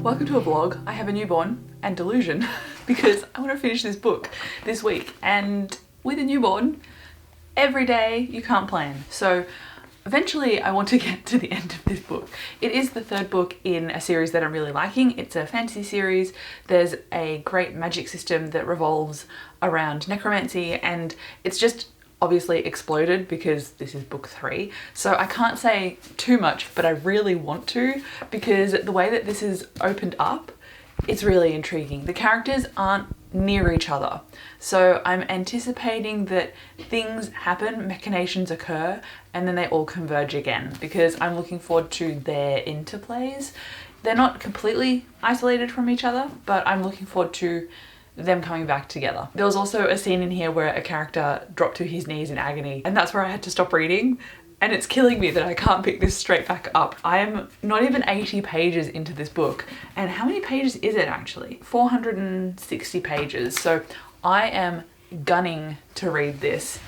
Welcome to a vlog. I have a newborn and delusion because I want to finish this book this week, and with a newborn, every day you can't plan. So eventually I want to get to the end of this book. It is the third book in a series that I'm really liking. It's a fantasy series. There's a great magic system that revolves around necromancy, and it's just obviously exploded because this is book 3. So I can't say too much, but I really want to, because the way that this is opened up, it's really intriguing. The characters aren't near each other. So I'm anticipating that things happen, machinations occur, and then they all converge again, because I'm looking forward to their interplays. They're not completely isolated from each other, but I'm looking forward to them coming back together. There was also a scene in here where a character dropped to his knees in agony, and that's where I had to stop reading, and it's killing me that I can't pick this straight back up. I am not even 80 pages into this book, and how many pages is it actually? 460 pages, so I am gunning to read this.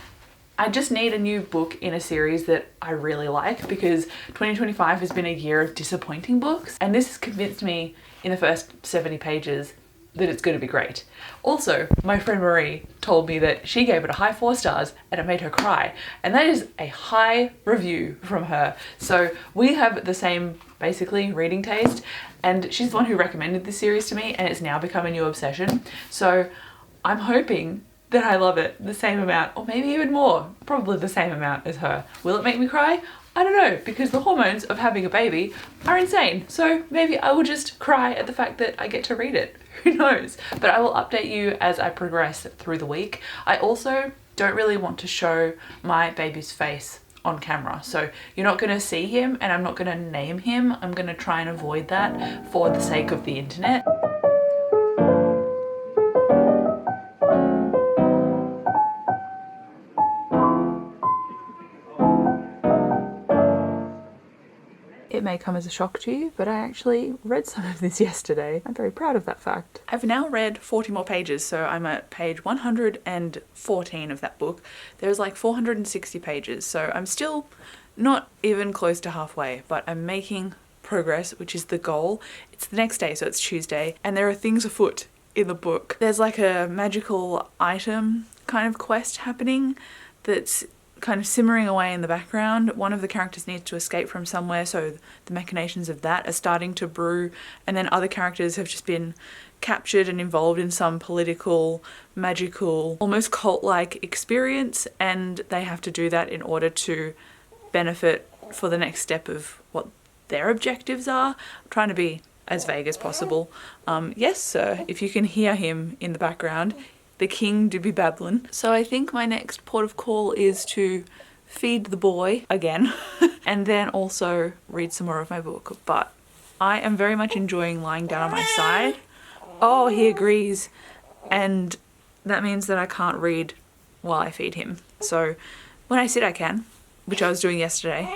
I just need a new book in a series that I really like, because 2025 has been a year of disappointing books, and this has convinced me in the first 70 pages that it's going to be great. Also, my friend Marie told me that she gave it a high 4 stars and it made her cry, and that is a high review from her. So we have the same basically reading taste, and she's the one who recommended this series to me, and it's now become a new obsession. So I'm hoping that I love it the same amount, or maybe even more, probably the same amount as her. Will it make me cry? I don't know, because the hormones of having a baby are insane. So maybe I will just cry at the fact that I get to read it. Who knows? But I will update you as I progress through the week. I also don't really want to show my baby's face on camera. So you're not going to see him, and I'm not going to name him. I'm going to try and avoid that for the sake of the internet. It may come as a shock to you, but I actually read some of this yesterday. I'm very proud of that fact. I've now read 40 more pages, so I'm at page 114 of that book. There's like 460 pages, so I'm still not even close to halfway, but I'm making progress, which is the goal. It's the next day, so it's Tuesday, and there are things afoot in the book. There's like a magical item kind of quest happening that's kind of simmering away in the background. One of the characters needs to escape from somewhere, so the machinations of that are starting to brew, and then other characters have just been captured and involved in some political, magical, almost cult-like experience, and they have to do that in order to benefit for the next step of what their objectives are. I'm trying to be as vague as possible. Yes, sir, if you can hear him in the background, the king do be babbling. So I think my next port of call is to feed the boy again and then also read some more of my book. But I am very much enjoying lying down on my side. Oh, he agrees. And that means that I can't read while I feed him. So when I sit I can, which I was doing yesterday.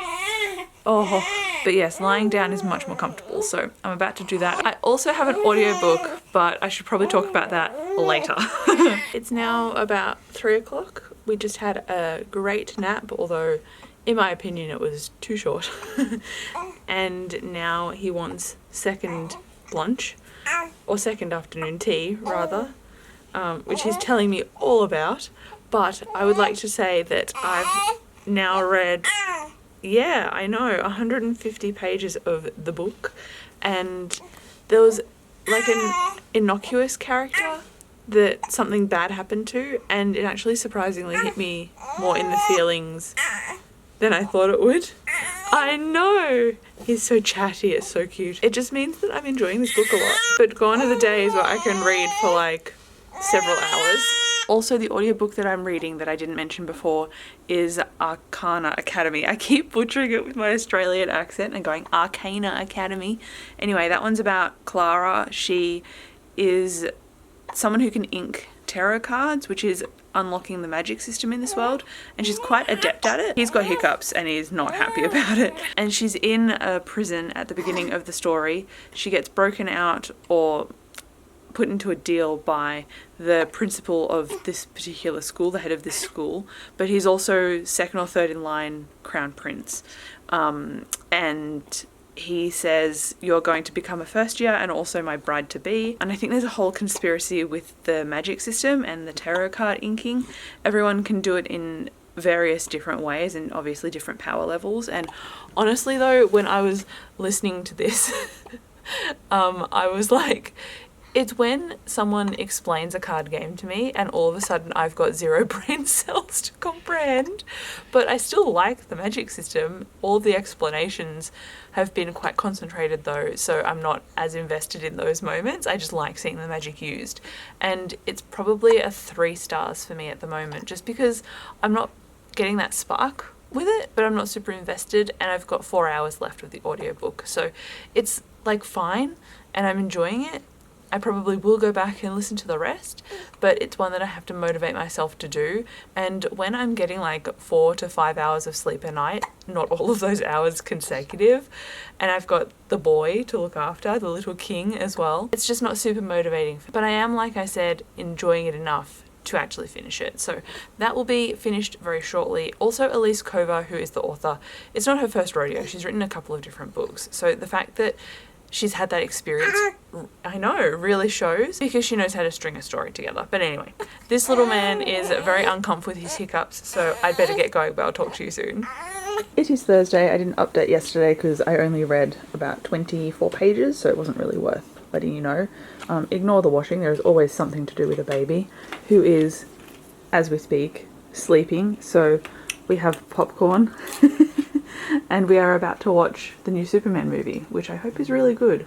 Oh, but yes, lying down is much more comfortable, so I'm about to do that. I also have an audiobook, but I should probably talk about that later. It's now about 3 o'clock. We just had a great nap, although in my opinion it was too short. And now he wants second lunch, or second afternoon tea rather, which he's telling me all about. But I would like to say that I've now read, yeah, I know, 150 pages of the book, and there was like an innocuous character that something bad happened to, and it actually surprisingly hit me more in the feelings than I thought it would. I know! He's so chatty, it's so cute. It just means that I'm enjoying this book a lot. But gone are the days where I can read for like several hours. Also, the audiobook that I'm reading that I didn't mention before is Arcana Academy. I keep butchering it with my Australian accent and going Arcana Academy. Anyway, that one's about Clara. She is someone who can ink tarot cards, which is unlocking the magic system in this world, and she's quite adept at it. He's got hiccups and he's not happy about it. And she's in a prison at the beginning of the story. She gets broken out or put into a deal by the principal of this particular school, the head of this school, but he's also second or third in line crown prince. And he says, "You're going to become a first year and also my bride-to-be." And I think there's a whole conspiracy with the magic system and the tarot card inking. Everyone can do it in various different ways and obviously different power levels. And honestly though, when I was listening to this, I was like, it's when someone explains a card game to me and all of a sudden I've got 0 brain cells to comprehend. But I still like the magic system. All of the explanations have been quite concentrated though, so I'm not as invested in those moments. I just like seeing the magic used. And it's probably a 3 stars for me at the moment, just because I'm not getting that spark with it, but I'm not super invested, and I've got 4 hours left of the audiobook. So it's like fine and I'm enjoying it. I probably will go back and listen to the rest, but it's one that I have to motivate myself to do. And when I'm getting like 4 to 5 hours of sleep a night, not all of those hours consecutive, and I've got the boy to look after, the little king as well, it's just not super motivating. But I am, like I said, enjoying it enough to actually finish it. So that will be finished very shortly. Also, Elise Kova, who is the author, it's not her first rodeo. She's written a couple of different books. So the fact that she's had that experience, I know, really shows, because she knows how to string a story together. But anyway, this little man is very uncomfortable with his hiccups, so I'd better get going, but I'll talk to you soon. It is Thursday. I didn't update yesterday because I only read about 24 pages, so it wasn't really worth letting you know. Ignore the washing. There is always something to do with a baby who is, as we speak, sleeping. So we have popcorn. And we are about to watch the new Superman movie, which I hope is really good,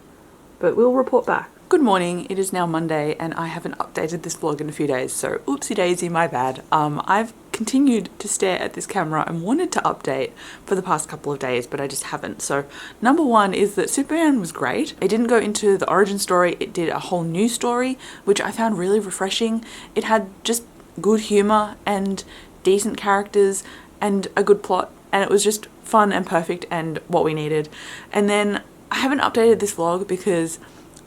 but we'll report back. Good morning, it is now Monday and I haven't updated this vlog in a few days, so oopsie daisy, my bad. I've continued to stare at this camera and wanted to update for the past couple of days, but I just haven't. So number one is that Superman was great. It didn't go into the origin story, it did a whole new story, which I found really refreshing. It had just good humor and decent characters and a good plot, and it was just fun and perfect and what we needed. And then I haven't updated this vlog because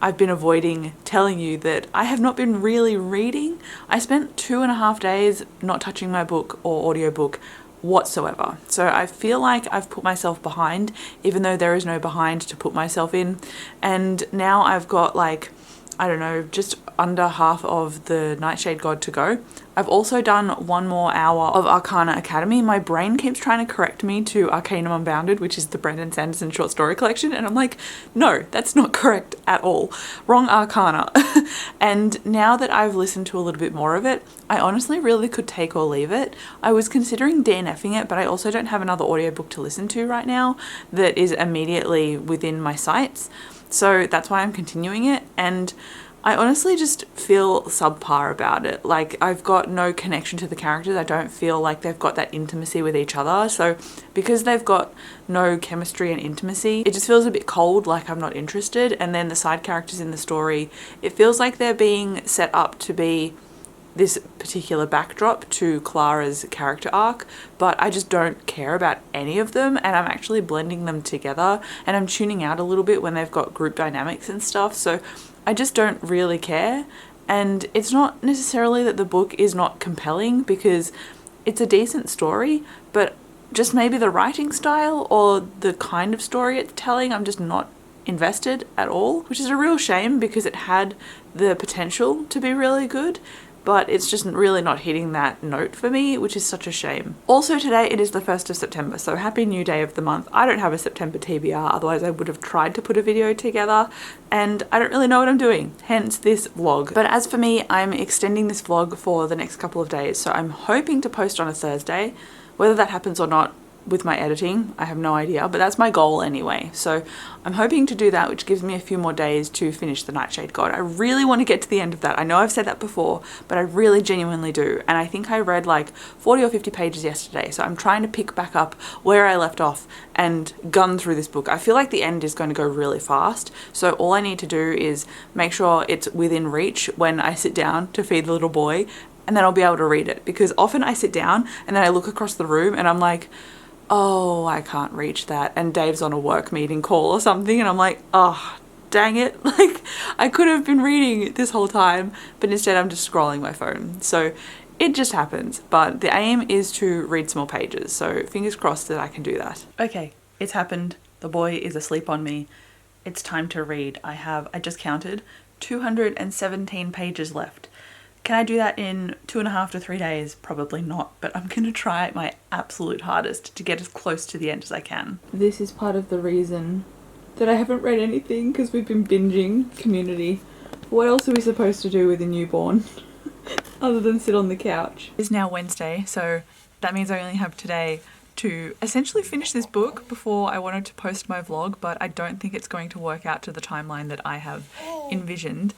I've been avoiding telling you that I have not been really reading. I spent 2.5 days not touching my book or audiobook whatsoever. So I feel like I've put myself behind, even though there is no behind to put myself in. And now I've got like, I don't know, just under half of the Nightshade God to go. I've also done 1 more hour of Arcana Academy. My brain keeps trying to correct me to Arcanum Unbounded, which is the Brandon Sanderson short story collection, and I'm like, no, that's not correct at all. Wrong Arcana. And now that I've listened to a little bit more of it, I honestly really could take or leave it. I was considering DNFing it, but I also don't have another audiobook to listen to right now that is immediately within my sights. So that's why I'm continuing it, and I honestly just feel subpar about it. Like, I've got no connection to the characters. I don't feel like they've got that intimacy with each other. So because they've got no chemistry and intimacy, it just feels a bit cold, like I'm not interested. And then the side characters in the story, it feels like they're being set up to be this particular backdrop to Clara's character arc, but I just don't care about any of them, and I'm actually blending them together, and I'm tuning out a little bit when they've got group dynamics and stuff, so I just don't really care. And it's not necessarily that the book is not compelling, because it's a decent story, but just maybe the writing style or the kind of story it's telling, I'm just not invested at all, which is a real shame because it had the potential to be really good, but it's just really not hitting that note for me, which is such a shame. Also today, it is the 1st of September, so happy new day of the month. I don't have a September TBR, otherwise I would have tried to put a video together, and I don't really know what I'm doing, hence this vlog. But as for me, I'm extending this vlog for the next couple of days, so I'm hoping to post on a Thursday. Whether that happens or not, with my editing, I have no idea, but that's my goal anyway. So I'm hoping to do that, which gives me a few more days to finish the Nightshade God. I really want to get to the end of that. I know I've said that before, but I really genuinely do. And I think I read like 40 or 50 pages yesterday. So I'm trying to pick back up where I left off and gun through this book. I feel like the end is going to go really fast. So all I need to do is make sure it's within reach when I sit down to feed the little boy, and then I'll be able to read it. Because often I sit down and then I look across the room and I'm like, oh, I can't reach that, and Dave's on a work meeting call or something, and I'm like, oh, dang it, like I could have been reading this whole time, but instead I'm just scrolling my phone. So it just happens, but the aim is to read some more pages, so fingers crossed that I can do that. Okay, it's happened. The boy is asleep on me. It's time to read. I just counted, 217 pages left. Can I do that in 2.5 to 3 days? Probably not, but I'm gonna try my absolute hardest to get as close to the end as I can. This is part of the reason that I haven't read anything, because we've been binging Community. What else are we supposed to do with a newborn other than sit on the couch? It's now Wednesday, so that means I only have today to essentially finish this book before I wanted to post my vlog, but I don't think it's going to work out to the timeline that I have envisioned,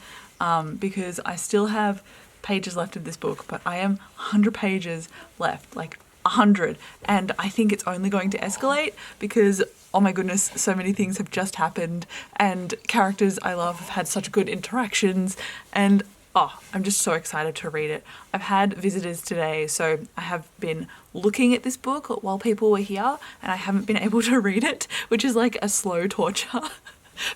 because I still have pages left of this book, but I am 100 pages left, like 100, and I think it's only going to escalate because, oh my goodness, so many things have just happened and characters I love have had such good interactions, and oh, I'm just so excited to read it. I've had visitors today, so I have been looking at this book while people were here and I haven't been able to read it, which is like a slow torture.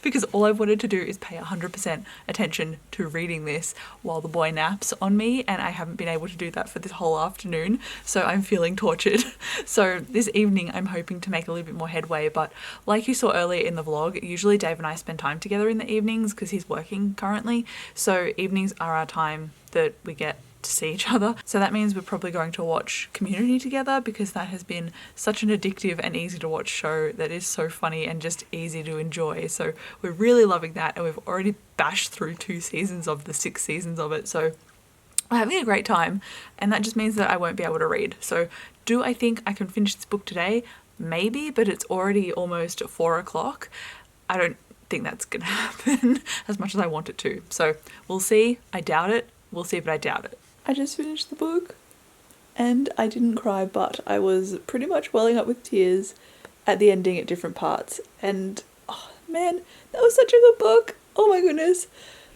Because all I've wanted to do is pay 100% attention to reading this while the boy naps on me, and I haven't been able to do that for this whole afternoon, so I'm feeling tortured. So this evening I'm hoping to make a little bit more headway, but like you saw earlier in the vlog, usually Dave and I spend time together in the evenings because he's working currently, so evenings are our time that we get to see each other. So that means we're probably going to watch Community together, because that has been such an addictive and easy to watch show that is so funny and just easy to enjoy. So we're really loving that, and we've already bashed through 2 seasons of the 6 seasons of it, so we're having a great time, and that just means that I won't be able to read. So do I think I can finish this book today? Maybe, but it's already almost 4 o'clock. I don't think that's gonna happen as much as I want it to. So we'll see. I doubt it. We'll see, but I doubt it. I just finished the book and I didn't cry, but I was pretty much welling up with tears at the ending at different parts, and oh man, that was such a good book. Oh my goodness.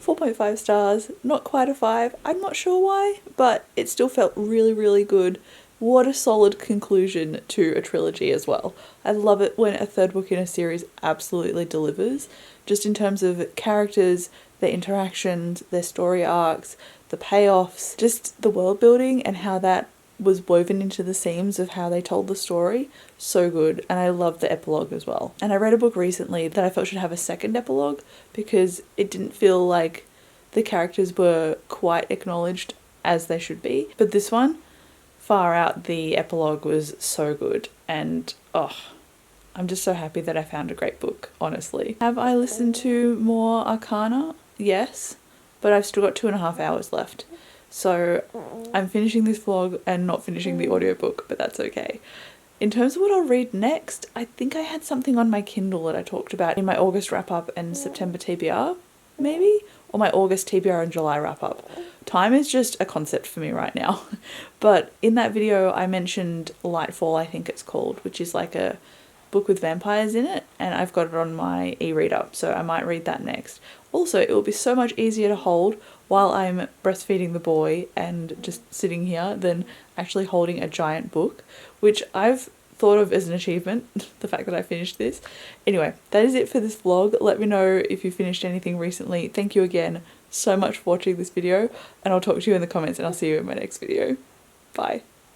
4.5 stars, not quite a 5. I'm not sure why, but it still felt really, really good. What a solid conclusion to a trilogy as well. I love it when a third book in a series absolutely delivers, just in terms of characters, their interactions, their story arcs, the payoffs, just the world building and how that was woven into the seams of how they told the story. So good. And I love the epilogue as well. And I read a book recently that I felt should have a second epilogue because it didn't feel like the characters were quite acknowledged as they should be. But this one, far out, the epilogue was so good. And oh, I'm just so happy that I found a great book, honestly. Have I listened to more Arcana? Yes. But I've still got 2.5 hours left. So I'm finishing this vlog and not finishing the audiobook, but that's okay. In terms of what I'll read next, I think I had something on my Kindle that I talked about in my August wrap up and September TBR, maybe? Or my August TBR and July wrap up. Time is just a concept for me right now. But in that video I mentioned Lightfall, I think it's called, which is like a book with vampires in it, and I've got it on my e-reader, so I might read that next. Also, it will be so much easier to hold while I'm breastfeeding the boy and just sitting here than actually holding a giant book, which I've thought of as an achievement, the fact that I finished this. Anyway, that is it for this vlog. Let me know if you finished anything recently. Thank you again so much for watching this video, and I'll talk to you in the comments, and I'll see you in my next video. Bye.